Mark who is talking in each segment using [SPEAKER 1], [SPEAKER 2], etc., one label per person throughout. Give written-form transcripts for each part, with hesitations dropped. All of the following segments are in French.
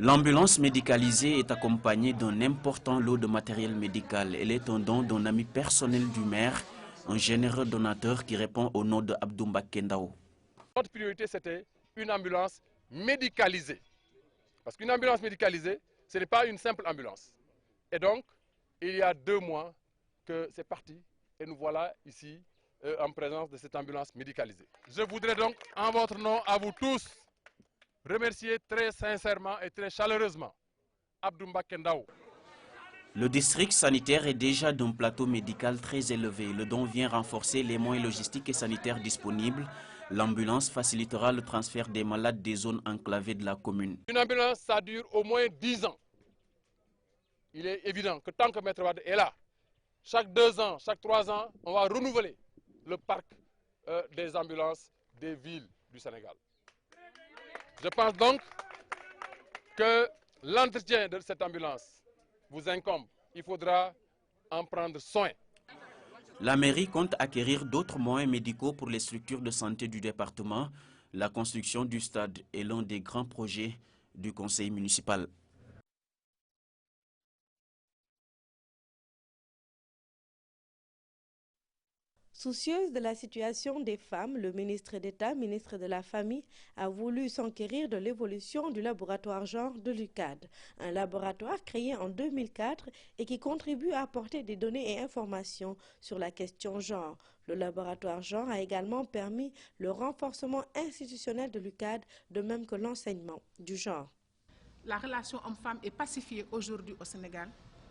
[SPEAKER 1] L'ambulance médicalisée est accompagnée d'un important lot de matériel médical. Elle est un don d'un ami personnel du maire, un généreux donateur qui répond au nom de Abdou Mbacké Ndao.
[SPEAKER 2] Notre priorité, c'était une ambulance médicalisée. Parce qu'une ambulance médicalisée, ce n'est pas une simple ambulance. Et donc, il y a 2 mois que c'est parti. Et nous voilà ici en présence de cette ambulance médicalisée. Je voudrais donc, en votre nom, à vous tous, remercier très sincèrement et très chaleureusement Abdou Mbacké Ndao.
[SPEAKER 1] Le district sanitaire est déjà d'un plateau médical très élevé. Le don vient renforcer les moyens logistiques et sanitaires disponibles. L'ambulance facilitera le transfert des malades des zones enclavées de la commune.
[SPEAKER 2] Une ambulance, ça dure au moins 10 ans. Il est évident que tant que Maître Wade est là, chaque 2 ans, chaque 3 ans, on va renouveler le parc des ambulances des villes du Sénégal. Je pense donc que l'entretien de cette ambulance vous incombe. Il faudra en prendre soin.
[SPEAKER 1] La mairie compte acquérir d'autres moyens médicaux pour les structures de santé du département. La construction du stade est l'un des grands projets du conseil municipal.
[SPEAKER 3] Soucieuse de la situation des femmes, le ministre d'État, ministre de la Famille, a voulu s'enquérir de l'évolution du laboratoire genre de l'UCAD, un laboratoire créé en 2004 et qui contribue à apporter des données et informations sur la question genre. Le laboratoire genre a également permis le renforcement institutionnel de l'UCAD, de même que l'enseignement du genre.
[SPEAKER 4] La relation homme-femme est pacifiée aujourd'hui au Sénégal.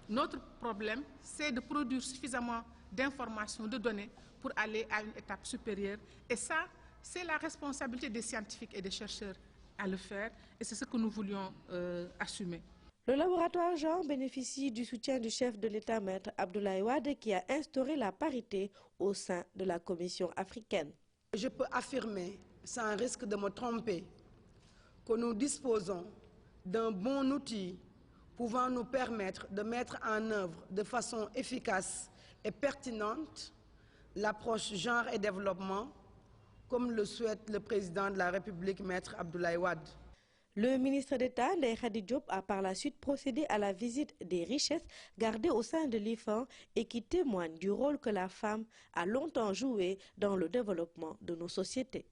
[SPEAKER 4] Notre problème, c'est de produire suffisamment d'informations, de données pour aller à une étape supérieure. Et ça, c'est la responsabilité des scientifiques et des chercheurs à le faire. Et c'est ce que nous voulions assumer.
[SPEAKER 3] Le laboratoire genre bénéficie du soutien du chef de l'État, Maître Abdoulaye Wade, qui a instauré la parité au sein de la Commission africaine.
[SPEAKER 5] Je peux affirmer, sans risque de me tromper, que nous disposons d'un bon outil pouvant nous permettre de mettre en œuvre de façon efficace et pertinente l'approche genre et développement, comme le souhaite le président de la République, Maître Abdoulaye Wade.
[SPEAKER 3] Le ministre d'État, Ndeye Khady Diop, a par la suite procédé à la visite des richesses gardées au sein de l'IFAN et qui témoignent du rôle que la femme a longtemps joué dans le développement de nos sociétés.